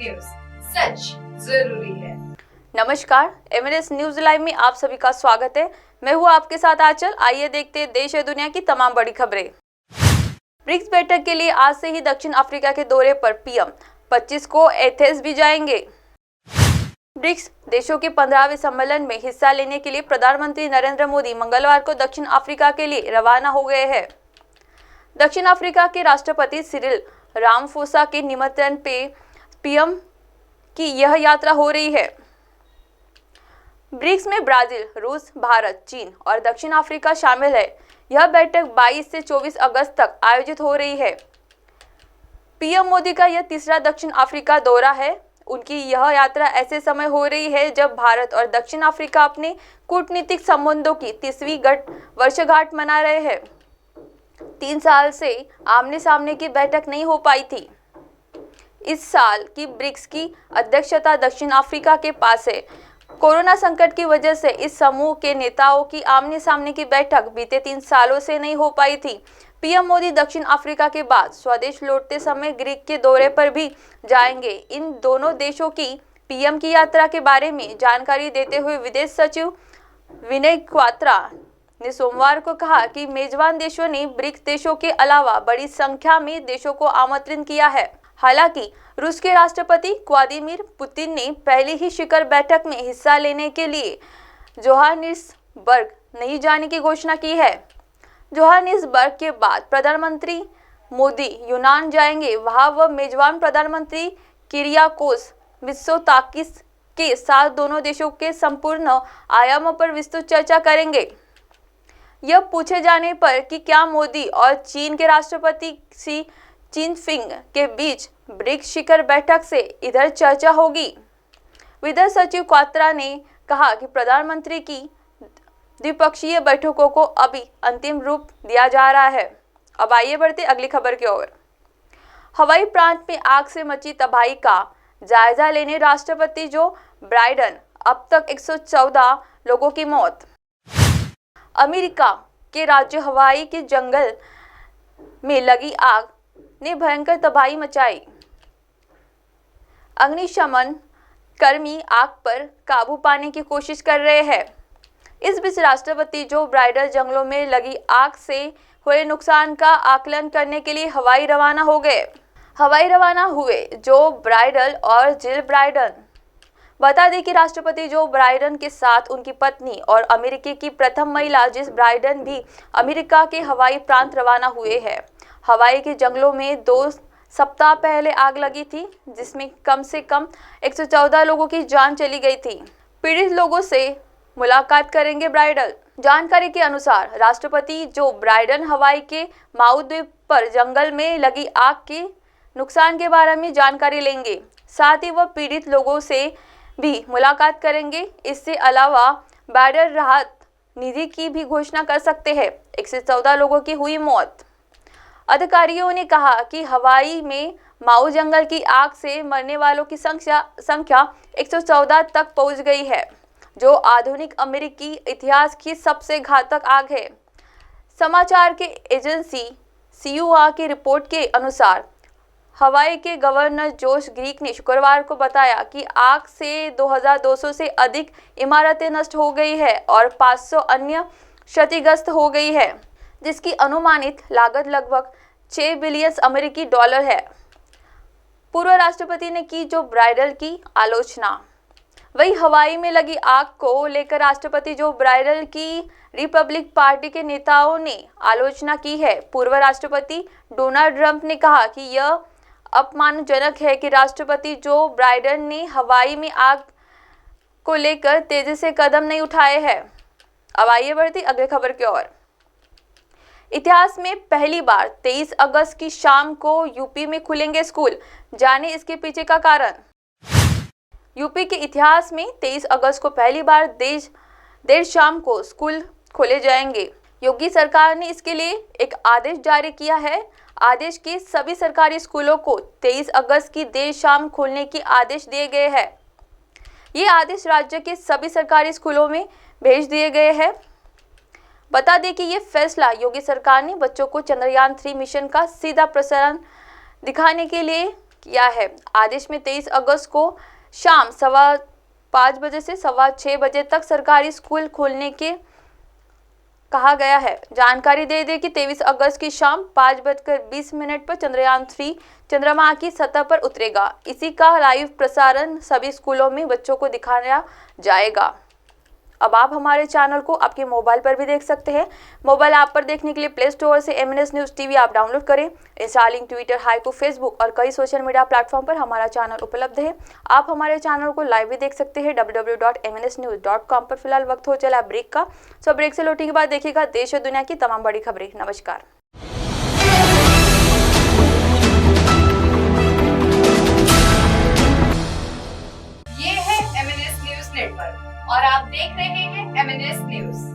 News, सच जरूरी है। नमस्कार, एमएनएस न्यूज लाइव में आप सभी का स्वागत है। मैं हूँ आपके साथ आंचल। आइए देखते हैं देश और दुनिया की तमाम बड़ी खबरें। ब्रिक्स बैठक के लिए आज से ही दक्षिण अफ्रीका के दौरे पर पीएम 25 को एथेंस भी जाएंगे। ब्रिक्स देशों के 15वें सम्मेलन में हिस्सा लेने के लिए प्रधानमंत्री नरेंद्र मोदी मंगलवार को दक्षिण अफ्रीका के लिए रवाना हो गए हैं। दक्षिण अफ्रीका के राष्ट्रपति सिरिल रामाफोसा के निमंत्रण पे पीएम की यह यात्रा हो रही है। ब्रिक्स में ब्राजील, रूस, भारत, चीन और दक्षिण अफ्रीका शामिल है। यह बैठक 22 से 24 अगस्त तक आयोजित हो रही है। पीएम मोदी का यह तीसरा दक्षिण अफ्रीका दौरा है। उनकी यह यात्रा ऐसे समय हो रही है जब भारत और दक्षिण अफ्रीका अपने कूटनीतिक संबंधों की 30वीं वर्षगांठ मना रहे हैं। 3 साल से आमने सामने की बैठक नहीं हो पाई थी। इस साल की ब्रिक्स की अध्यक्षता दक्षिण अफ्रीका के पास है। कोरोना संकट की वजह से इस समूह के नेताओं की आमने सामने की बैठक बीते 3 सालों से नहीं हो पाई थी। पीएम मोदी दक्षिण अफ्रीका के बाद स्वदेश लौटते समय ग्रीक के दौरे पर भी जाएंगे। इन दोनों देशों की पीएम की यात्रा के बारे में जानकारी देते हुए विदेश सचिव विनय क्वात्रा ने सोमवार को कहा कि मेजबान देशों ने ब्रिक्स देशों के अलावा बड़ी संख्या में देशों को आमंत्रित किया है। हालांकि रूस के राष्ट्रपति व्लादिमीर पुतिन ने पहले ही शिखर बैठक में हिस्सा लेने के लिए जोहानिसबर्ग नहीं जाने की घोषणा की है। जोहानिसबर्ग के बाद प्रधानमंत्री मोदी यूनान जाएंगे। वहां वह मेजबान प्रधानमंत्री किरियाकोस मित्सोताकिस के साथ दोनों देशों के संपूर्ण आयामों पर विस्तृत चर्चा करेंगे। यह पूछे जाने पर कि क्या मोदी और चीन के राष्ट्रपति शी जिनपिंग के बीच ब्रिक्स शिखर बैठक से इधर चर्चा होगी। विदेश सचिव क्वात्रा ने कहा कि प्रधानमंत्री की द्विपक्षीय बैठकों को अभी अंतिम रूप दिया जा रहा है। अब आइए बढ़ते अगली खबर की ओर। हवाई प्रांत में आग से मची तबाही का जायजा लेने राष्ट्रपति जो बाइडेन। अब तक 114 लोगों की मौत। अमेरिका के राज्य हवाई के जंगल में लगी आग ने भयंकर तबाही मचाई। अग्निशमन कर्मी आग पर काबू पाने की कोशिश कर रहे हैं। इस बीच राष्ट्रपति जो बाइडेन जंगलों में लगी आग से हुए नुकसान का आकलन करने के लिए हवाई रवाना हुए जो बाइडेन और जिल बाइडेन। बता दें कि राष्ट्रपति जो बाइडेन के साथ उनकी पत्नी और अमेरिका की प्रथम महिला जिल बाइडेन भी अमेरिका के हवाई प्रांत रवाना हुए हैं। हवाई के जंगलों में 2 सप्ताह पहले आग लगी थी, जिसमें कम से कम 114 लोगों की जान चली गई थी। पीड़ित लोगों से मुलाकात करेंगे बाइडेन। जानकारी के अनुसार राष्ट्रपति जो बाइडेन हवाई के माउ द्वीप पर जंगल में लगी आग के नुकसान के बारे में जानकारी लेंगे। साथ ही वह पीड़ित लोगों से भी मुलाकात करेंगे। इससे अलावा बाइडेन राहत निधि की भी घोषणा कर सकते हैं। 114 लोगों की हुई मौत। अधिकारियों ने कहा कि हवाई में माउ जंगल की आग से मरने वालों की संख्या 114 तक पहुंच गई है, जो आधुनिक अमेरिकी इतिहास की सबसे घातक आग है। समाचार के एजेंसी सीयूआ की रिपोर्ट के अनुसार हवाई के गवर्नर जोश ग्रीक ने शुक्रवार को बताया कि आग से 2200 से अधिक इमारतें नष्ट हो गई है और 500 अन्य क्षतिग्रस्त हो गई है, जिसकी अनुमानित लागत लगभग 6 बिलियन अमेरिकी डॉलर है। पूर्व राष्ट्रपति ने की जो बाइडेन की आलोचना। वही हवाई में लगी आग को लेकर राष्ट्रपति जो बाइडेन की रिपब्लिक पार्टी के नेताओं ने आलोचना की है। पूर्व राष्ट्रपति डोनाल्ड ट्रंप ने कहा कि यह अपमानजनक है कि राष्ट्रपति जो बाइडेन ने हवाई में आग को लेकर तेजी से कदम नहीं उठाए हैं। अब आइए बढ़ती अगली खबर की ओर। इतिहास में पहली बार 23 अगस्त की शाम को यूपी में खुलेंगे स्कूल। जाने इसके पीछे का कारण। यूपी के इतिहास में 23 अगस्त को पहली बार देर शाम को स्कूल खोले जाएंगे। योगी सरकार ने इसके लिए एक आदेश जारी किया है। आदेश के सभी सरकारी स्कूलों को 23 अगस्त की देर शाम खोलने की आदेश दिए गए हैं। ये आदेश राज्य के सभी सरकारी स्कूलों में भेज दिए गए हैं। बता दें कि ये फैसला योगी सरकार ने बच्चों को चंद्रयान 3 मिशन का सीधा प्रसारण दिखाने के लिए किया है। आदेश में 23 अगस्त को शाम 5:15 बजे से 6:15 बजे तक सरकारी स्कूल खोलने के कहा गया है। जानकारी दे दें कि 23 अगस्त की शाम 5:20 पर चंद्रयान 3 चंद्रमा की सतह पर उतरेगा। इसी का लाइव प्रसारण सभी स्कूलों में बच्चों को दिखाया जाएगा। अब आप हमारे चैनल को आपके मोबाइल पर भी देख सकते हैं। मोबाइल ऐप पर देखने के लिए प्ले स्टोर से MNS न्यूज़ टीवी आप डाउनलोड करें। इंस्टालिंग ट्विटर, हाइकू, फेसबुक और कई सोशल मीडिया प्लेटफॉर्म पर हमारा चैनल उपलब्ध है। आप हमारे चैनल को लाइव भी देख सकते हैं www.mnsnews.com पर। फिलहाल वक्त हो चला ब्रेक का, सो ब्रेक से लौटने के बाद देखिएगा देश और दुनिया की तमाम बड़ी खबरें। नमस्कार। ये है MNS न्यूज नेटवर्क और आप देख रहे हैं MNS न्यूज।